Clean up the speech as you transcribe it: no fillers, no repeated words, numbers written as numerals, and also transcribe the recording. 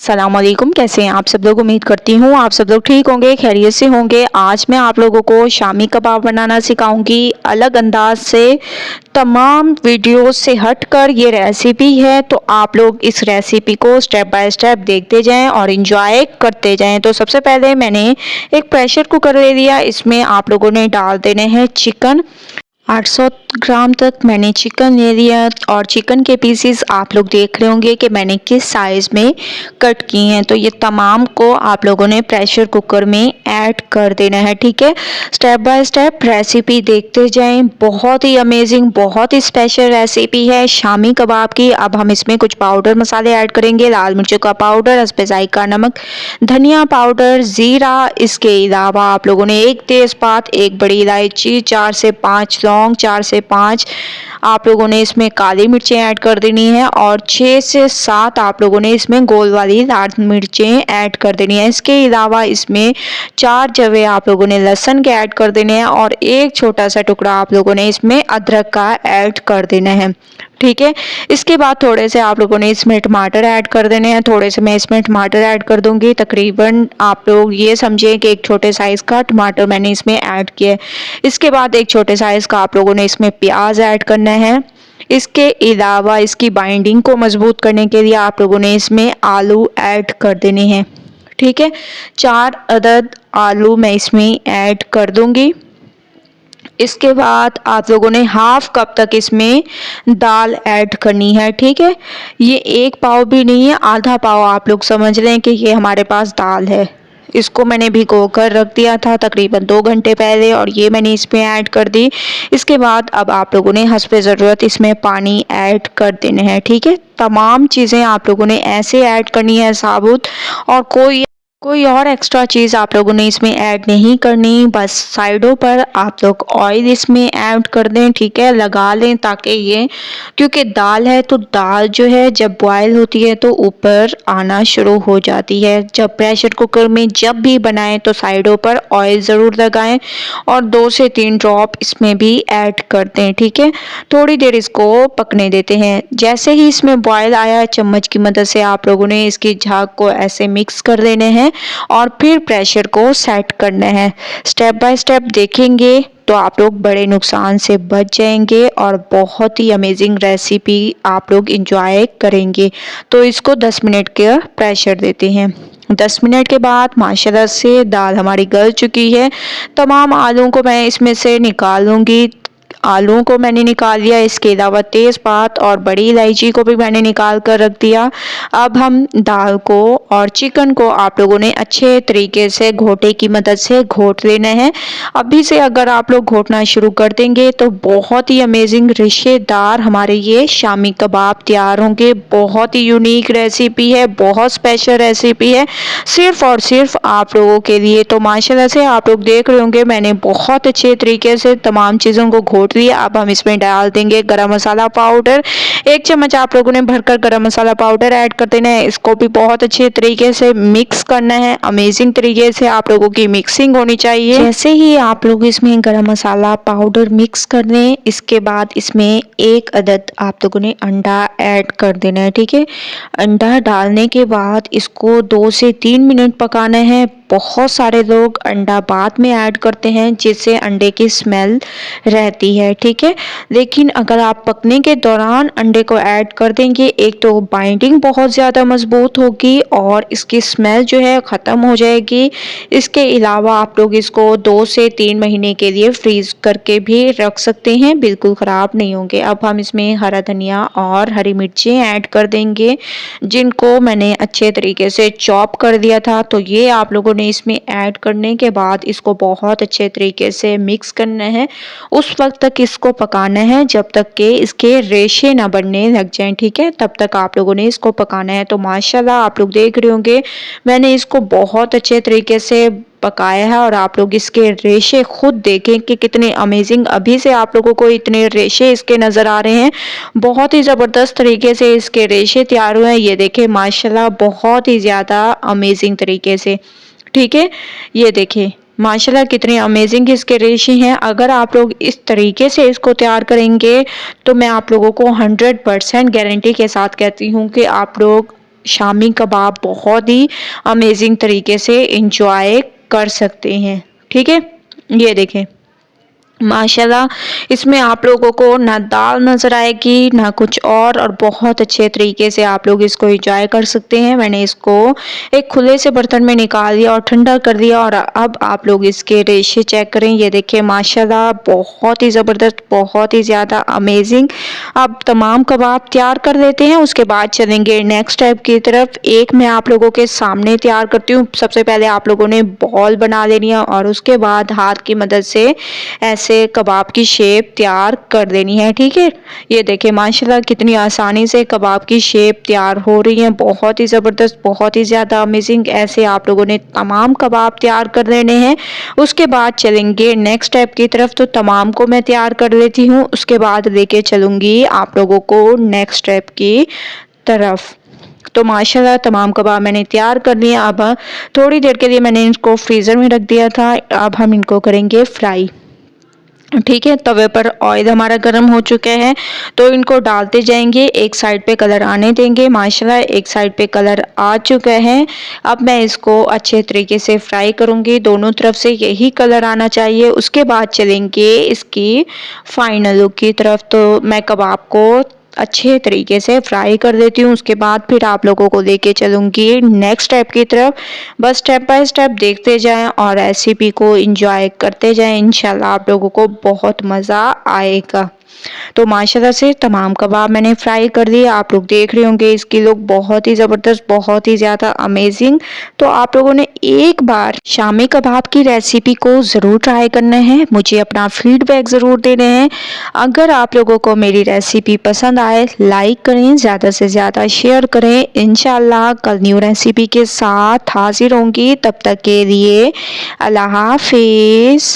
सलाम अलैकुम। कैसे हैं आप सब लोग? उम्मीद करती हूँ आप सब लोग ठीक होंगे, खैरियत से होंगे। आज मैं आप लोगों को शामी कबाब बनाना सिखाऊंगी अलग अंदाज से। तमाम वीडियोस से हटकर ये रेसिपी है, तो आप लोग इस रेसिपी को स्टेप बाय स्टेप देखते जाएं और इंजॉय करते जाएं। तो सबसे पहले मैंने एक प्रेशर कुकर ले लिया। इसमें आप लोगों ने डाल देने हैं चिकन। 800 ग्राम तक मैंने चिकन ले लिया और चिकन के पीसेस आप लोग देख रहे होंगे कि मैंने किस साइज़ में कट किए हैं। तो ये तमाम को आप लोगों ने प्रेशर कुकर में ऐड कर देना है, ठीक है। स्टेप बाय स्टेप रेसिपी देखते जाएं। बहुत ही अमेजिंग, बहुत ही स्पेशल रेसिपी है शामी कबाब की। अब हम इसमें कुछ पाउडर मसाले ऐड करेंगे। लाल मिर्चों का पाउडर, हस्बे जायका नमक, धनिया पाउडर, ज़ीरा। इसके अलावा आप लोगों ने एक तेज़पात, एक बड़ी इलायची, 4 से 5 लौंग, 4 से 5 आप लोगों ने इसमें काली मिर्चें ऐड कर देनी है और 6 से 7 आप लोगों ने इसमें गोल वाली लाल मिर्चें ऐड कर देनी है। इसके अलावा इसमें 4 जवे आप लोगों ने लहसुन के ऐड कर देने हैं और एक छोटा सा टुकड़ा आप लोगों ने इसमें अदरक का ऐड कर देना है, ठीक है। इसके बाद थोड़े से आप लोगों ने इसमें टमाटर ऐड कर देने हैं। थोड़े से मैं इसमें टमाटर ऐड कर दूंगी। तकरीबन आप लोग ये समझें कि एक छोटे साइज़ का टमाटर मैंने इसमें ऐड किया है। इसके बाद एक छोटे साइज़ का आप लोगों ने इसमें प्याज ऐड करना है। इसके अलावा इसकी बाइंडिंग को मजबूत करने के लिए आप लोगों ने इसमें आलू ऐड कर देने हैं, ठीक है। 4 अदद आलू मैं इसमें ऐड कर दूंगी। इसके बाद आप लोगों ने हाफ कप तक इसमें दाल ऐड करनी है, ठीक है। ये एक पाव भी नहीं है, आधा पाव आप लोग समझ लें कि ये हमारे पास दाल है। इसको मैंने भिगो कर रख दिया था तकरीबन 2 घंटे पहले और ये मैंने इसमें ऐड कर दी। इसके बाद अब आप लोगों ने हस्बे ज़रूरत इसमें पानी ऐड कर देने हैं, ठीक है। तमाम चीज़ें आप लोगों ने ऐसे ऐड करनी है साबुत, और कोई और एक्स्ट्रा चीज़ आप लोगों ने इसमें ऐड नहीं करनी। बस साइडों पर आप लोग ऑयल इसमें ऐड कर दें, ठीक है, लगा लें, ताकि ये, क्योंकि दाल है तो दाल जो है जब बॉयल होती है तो ऊपर आना शुरू हो जाती है। जब प्रेशर कुकर में जब भी बनाएं तो साइडों पर ऑयल ज़रूर लगाएं और 2 से 3 ड्रॉप इसमें भी ऐड कर दें, ठीक है। थोड़ी देर इसको पकने देते हैं। जैसे ही इसमें बॉयल आया, चम्मच की मदद से आप लोगों ने इसकी झाग को ऐसे मिक्स कर देने हैं और फिर प्रेशर को सेट करना है। स्टेप बाय स्टेप देखेंगे तो आप लोग बड़े नुकसान से बच जाएंगे और बहुत ही अमेजिंग रेसिपी आप लोग इंजॉय करेंगे। तो इसको 10 मिनट का प्रेशर देते हैं। 10 मिनट के बाद माशाल्लाह से दाल हमारी गल चुकी है। तमाम आलूओं को मैं इसमें से निकाल लूँगी। आलूओं को मैंने निकाल लिया। इसके अलावा तेज़पात और बड़ी इलायची को भी मैंने निकाल कर रख दिया। अब हम दाल को और चिकन को आप लोगों ने अच्छे तरीके से घोटे की मदद से घोट लेना है। अभी से अगर आप लोग घोटना शुरू कर देंगे तो बहुत ही अमेजिंग रेशेदार हमारे ये शामी कबाब तैयार होंगे। बहुत ही यूनिक रेसिपी है, बहुत स्पेशल रेसिपी है, सिर्फ और सिर्फ आप लोगों के लिए। तो माशाल्लाह से आप लोग देख रहे होंगे मैंने बहुत अच्छे तरीके से तमाम चीज़ों को घोट लिया। अब हम इसमें डाल देंगे गरम मसाला पाउडर। 1 चम्मच आप लोगों ने भरकर गरम मसाला पाउडर ऐड कर देना है। इसको भी बहुत अच्छे तरीके से मिक्स करना है। अमेजिंग तरीके से आप लोगों की मिक्सिंग होनी चाहिए। जैसे ही आप लोग इसमें गरम मसाला पाउडर मिक्स कर दें, इसके बाद इसमें 1 अदद आप लोगों ने अंडा ऐड कर देना है, ठीक है। अंडा डालने के बाद इसको 2 से 3 मिनट पकाना है। बहुत सारे लोग अंडा बाद में ऐड करते हैं जिससे अंडे की स्मेल रहती है, ठीक है। लेकिन अगर आप पकने के दौरान अंडे को ऐड कर देंगे, एक तो बाइंडिंग बहुत ज़्यादा मजबूत होगी और इसकी स्मेल जो है ख़त्म हो जाएगी। इसके अलावा आप लोग इसको 2 से 3 महीने के लिए फ्रीज़ करके भी रख सकते हैं, बिल्कुल ख़राब नहीं होंगे। अब हम इसमें हरा धनिया और हरी मिर्चें ऐड कर देंगे, जिनको मैंने अच्छे तरीके से चॉप कर दिया था। तो ये आप लोगों ने इसमें ऐड करने के बाद इसको बहुत अच्छे तरीके से मिक्स करना है। उस वक्त तक इसको पकाना है जब तक कि इसके रेशे ना बनने लग जाएं, ठीक है। तब तक आप लोगों ने इसको पकाना है। तो माशाल्लाह आप लोग देख रहे होंगे मैंने इसको बहुत अच्छे तरीके से पकाया है और आप लोग इसके रेशे खुद देखें कि कितने अमेजिंग, अभी से आप लोगों को इतने रेशे इसके नज़र आ रहे हैं। बहुत ही ज़बरदस्त तरीके से इसके रेशे तैयार हुए हैं। ये देखें माशाल्लाह बहुत ही ज़्यादा अमेजिंग तरीके से, ठीक है। ये देखें माशाल्लाह कितने अमेजिंग इसके रेशे हैं। अगर आप लोग इस तरीके से इसको तैयार करेंगे तो मैं आप लोगों को 100% गारंटी के साथ कहती हूँ कि आप लोग शामी कबाब बहुत ही अमेजिंग तरीके से इंजॉय कर सकते हैं। ठीक है, ये देखें माशाल्लाह, इसमें आप लोगों को ना दाल नज़र आएगी ना कुछ और बहुत अच्छे तरीके से आप लोग इसको एंजॉय कर सकते हैं। मैंने इसको एक खुले से बर्तन में निकाल दिया और ठंडा कर दिया और अब आप लोग इसके रेशे चेक करें। ये देखिए माशाल्लाह बहुत ही ज़बरदस्त, बहुत ही ज़्यादा अमेजिंग। अब तमाम कबाब तैयार कर लेते हैं, उसके बाद चलेंगे नेक्स्ट स्टेप की तरफ। एक मैं आप लोगों के सामने तैयार करती हूँ। सबसे पहले आप लोगों ने बॉल बना लेनी है और उसके बाद हाथ की मदद से ऐसे कबाब की शेप तैयार कर देनी है। ठीक है, ये देखिए माशाल्लाह कितनी आसानी से कबाब की शेप तैयार हो रही है, बहुत ही ज़बरदस्त, बहुत ही ज़्यादा अमेजिंग। ऐसे आप लोगों ने तमाम कबाब तैयार कर लेने हैं। उसके बाद चलेंगे नेक्स्ट स्टेप की तरफ, तो तमाम को मैं तैयार कर लेती हूँ, उसके बाद लेके चलूँगी आप लोगों को नेक्स्ट स्टेप की तरफ। तो माशाल्लाह तमाम कबाब मैंने तैयार कर लिए। अब थोड़ी देर के लिए मैंने इनको फ्रीज़र में रख दिया था। अब हम इनको करेंगे फ्राई। ठीक है, तवे पर ऑयल हमारा गर्म हो चुका है तो इनको डालते जाएंगे, एक साइड पे कलर आने देंगे। माशाल्लाह एक साइड पे कलर आ चुका है। अब मैं इसको अच्छे तरीके से फ्राई करूंगी, दोनों तरफ से यही कलर आना चाहिए। उसके बाद चलेंगे इसकी फाइनल लुक की तरफ। तो मैं कबाब को अच्छे तरीके से फ्राई कर देती हूँ, उसके बाद फिर आप लोगों को लेके चलूँगी नेक्स्ट स्टेप की तरफ। बस स्टेप बाय स्टेप देखते जाएं और रेसिपी को एंजॉय करते जाएं, इंशाल्लाह आप लोगों को बहुत मज़ा आएगा। तो माशाल्लाह से तमाम कबाब मैंने फ्राई कर दिए, आप लोग देख रहे होंगे इसकी लुक बहुत ही ज़बरदस्त, बहुत ही ज़्यादा अमेजिंग। तो आप लोगों ने एक बार शामी कबाब की रेसिपी को ज़रूर ट्राई करना है, मुझे अपना फीडबैक ज़रूर देने हैं। अगर आप लोगों को मेरी रेसिपी पसंद आए लाइक करें, ज़्यादा से ज़्यादा शेयर करें। इंशाल्लाह कल न्यू रेसिपी के साथ हाजिर होंगी, तब तक के लिए अल्लाह हाफिज़।